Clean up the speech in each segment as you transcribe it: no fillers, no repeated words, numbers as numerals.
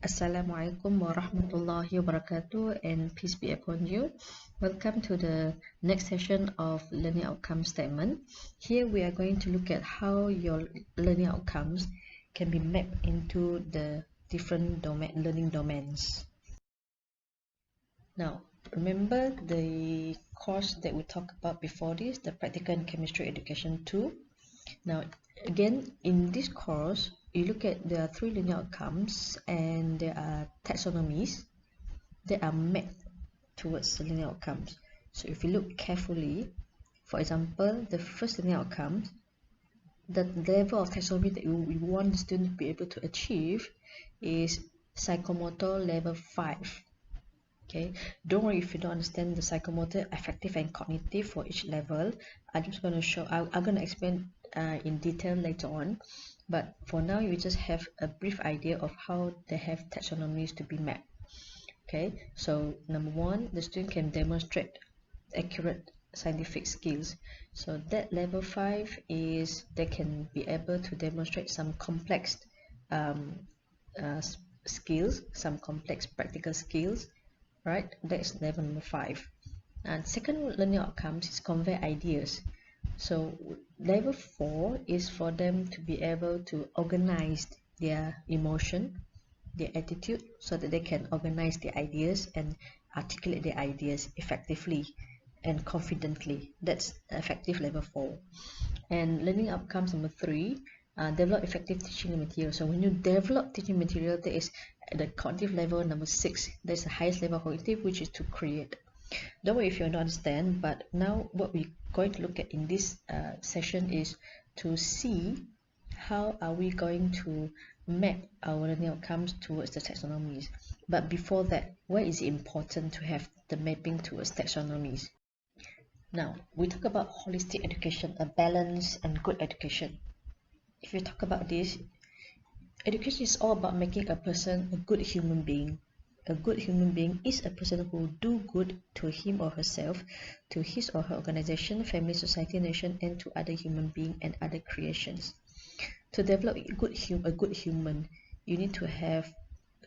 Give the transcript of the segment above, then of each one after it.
Assalamualaikum warahmatullahi wabarakatuh, and peace be upon you. Welcome to the next session of learning outcome statement. Here we are going to look at how your learning outcomes can be mapped into the different learning domains. Now, remember the course that we talked about before this, the Practical and Chemistry Education 2. Now, again, in this course, you look at there are three learning outcomes and there are taxonomies that are mapped towards the learning outcomes. So if you look carefully, for example, the first learning outcome, the level of taxonomy that we want the student to be able to achieve is psychomotor level 5. Okay, don't worry if you don't understand the psychomotor, affective and cognitive for each level. I'm just going to show, I'm going to explain in detail later on, but for now you just have a brief idea of how they have taxonomies to be mapped. Okay, so number one, the student can demonstrate accurate scientific skills. So that level 5 is they can be able to demonstrate some complex skills, some complex practical skills, right? That's level number 5. And second learning outcomes is convey ideas. So level 4 is for them to be able to organize their emotion, their attitude, so that they can organize their ideas and articulate their ideas effectively and confidently. That's effective level 4. And learning outcomes number 3, develop effective teaching material. So when you develop teaching material, there is the cognitive level number 6. There's the highest level of cognitive, which is to create. Don't worry if you don't understand, but now what we're going to look at in this session is to see how are we going to map our learning outcomes towards the taxonomies. But before that, why is it important to have the mapping towards taxonomies? Now, we talk about holistic education, a balanced and good education. If you talk about this, education is all about making a person a good human being. A good human being is a person who do good to him or herself, to his or her organization, family, society, nation, and to other human beings and other creations. To develop a good human, you need to have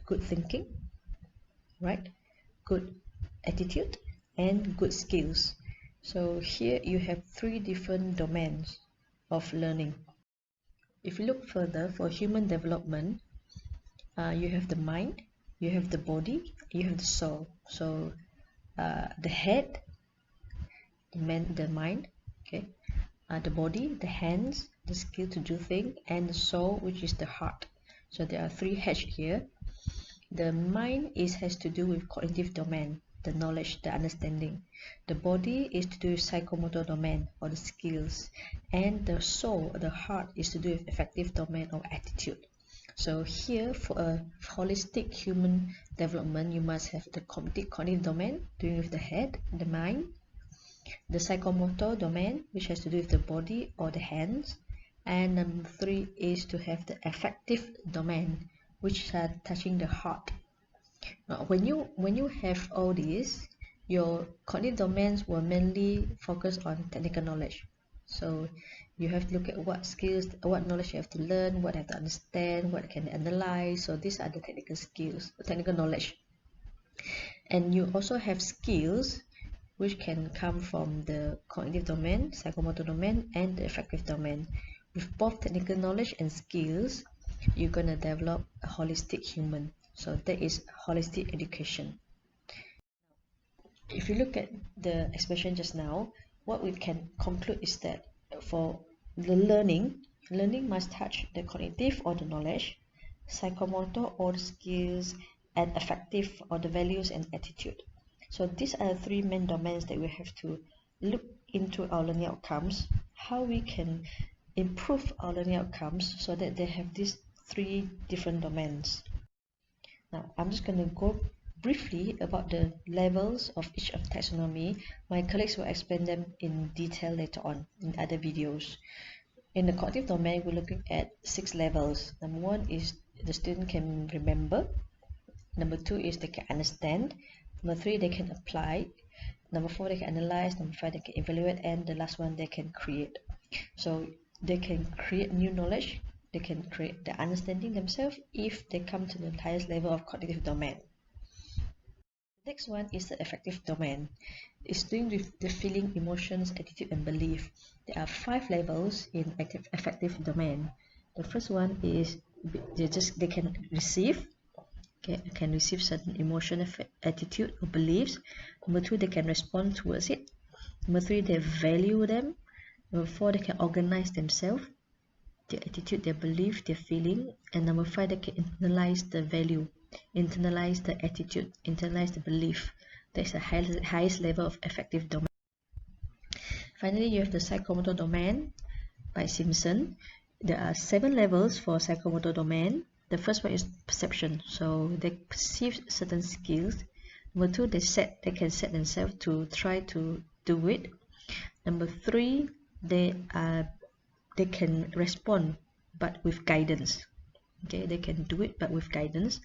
good thinking, right? Good attitude and good skills. So here you have three different domains of learning. If you look further, for human development, you have the mind, you have the body, you have the soul. So the head, the mind, okay, the body, the hands, the skill to do things, and the soul, which is the heart. So there are three H here. The mind has to do with cognitive domain, the knowledge, the understanding. The body is to do with psychomotor domain, or the skills. And the soul, the heart, is to do with affective domain or attitude. So here, for a holistic human development, you must have the cognitive domain, doing with the head, the mind, the psychomotor domain, which has to do with the body or the hands, and number 3 is to have the affective domain, which are touching the heart. Now, when you have all these, your cognitive domains will mainly focus on technical knowledge. So you have to look at what skills, what knowledge you have to learn, what you have to understand, what can you analyze. So these are the technical skills, technical knowledge. And you also have skills which can come from the cognitive domain, psychomotor domain, and the affective domain. With both technical knowledge and skills, you're going to develop a holistic human. So that is holistic education. If you look at the expression just now, what we can conclude is that for the learning must touch the cognitive or the knowledge, psychomotor or the skills, and affective or the values and attitude. So these are the three main domains that we have to look into our learning outcomes, how we can improve our learning outcomes so that they have these three different domains. Now, I'm just going to go briefly about the levels of each of taxonomy. My colleagues will explain them in detail later on in other videos. In the cognitive domain, we're looking at 6 levels. Number 1 is the student can remember. Number 2 is they can understand. Number 3, they can apply. Number 4, they can analyze. Number 5, they can evaluate. And the last one, they can create. So they can create new knowledge, they can create the understanding themselves if they come to the highest level of cognitive domain. Next one is the affective domain. It's doing with the feeling, emotions, attitude, and belief. There are 5 levels in affective domain. The first one is they can receive. Okay, can receive certain emotion, attitude, or beliefs. Number 2, they can respond towards it. Number 3, they value them. Number 4, they can organize themselves, their attitude, their belief, their feeling. And number 5, they can internalize the value, internalize the attitude, internalize the belief. That's the highest level of affective domain. Finally, you have the psychomotor domain by Simpson. There are 7 levels for psychomotor domain. The first one is perception, so they perceive certain skills. Number 2, they can set themselves to try to do it. Number 3, they can respond but with guidance. Okay, they can do it but with guidance.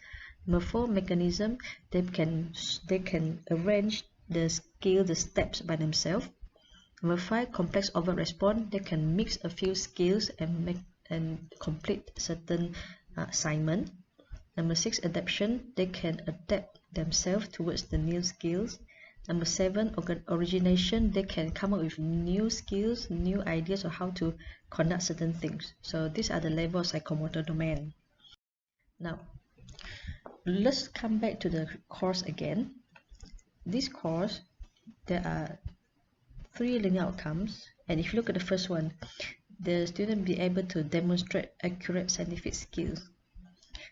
Number 4, mechanism, they can arrange the steps by themselves. Number 5, complex overt response, they can mix a few skills and complete certain assignment. Number 6, adaptation, they can adapt themselves towards the new skills. Number 7, origination, they can come up with new skills, new ideas of how to conduct certain things. So these are the levels of psychomotor domain. Now, let's come back to the course again. This course, there are 3 linear outcomes, and if you look at the first one, the student be able to demonstrate accurate scientific skills.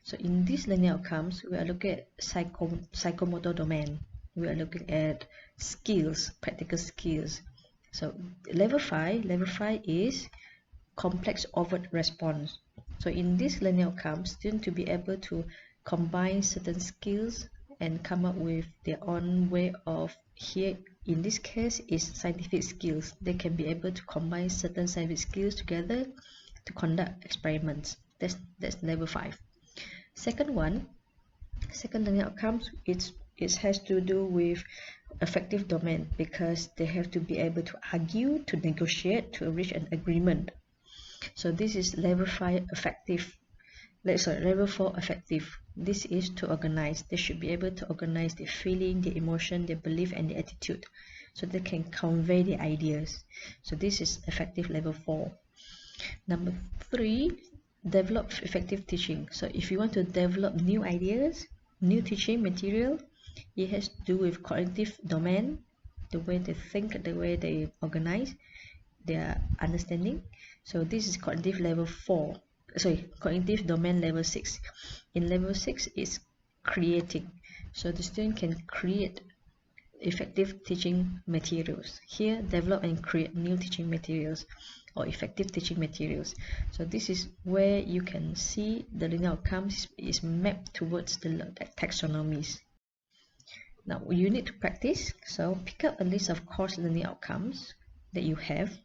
So in these linear outcomes, we are looking at psychomotor domain. We are looking at skills, practical skills. So level 5 is complex overt response. So in these linear outcomes, students to be able to combine certain skills and come up with their own way of, here in this case is scientific skills. They can be able to combine certain scientific skills together to conduct experiments. That's level 5. Second linear outcomes, it has to do with affective domain, because they have to be able to argue, to negotiate, to reach an agreement. So this is level 5 affective. Level 4 affective. This is to organize. They should be able to organize their feeling, their emotion, their belief, and their attitude, so they can convey their ideas. So this is affective level 4. Number 3, develop effective teaching. So if you want to develop new ideas, new teaching material, it has to do with cognitive domain, the way they think, the way they organize, their understanding. So this is cognitive level 4. Cognitive domain level 6. In level 6 is creating. So the student can create effective teaching materials. Here, develop and create new teaching materials or effective teaching materials. So this is where you can see the linear outcomes is mapped towards the taxonomies. Now you need to practice. So pick up a list of course linear outcomes that you have,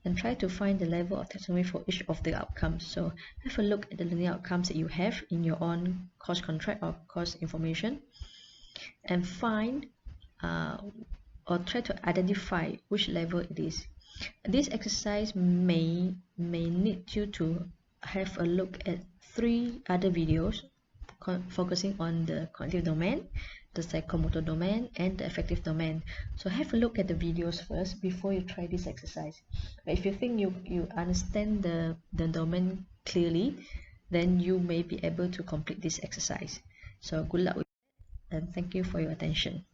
and try to find the level of taxonomy for each of the outcomes. So have a look at the linear outcomes that you have in your own course contract or course information, and find or try to identify which level it is. This exercise may need you to have a look at 3 other videos focusing on the cognitive domain, the psychomotor domain, and the affective domain. So have a look at the videos first before you try this exercise. If you think you understand the domain clearly, then you may be able to complete this exercise. So good luck with it, and thank you for your attention.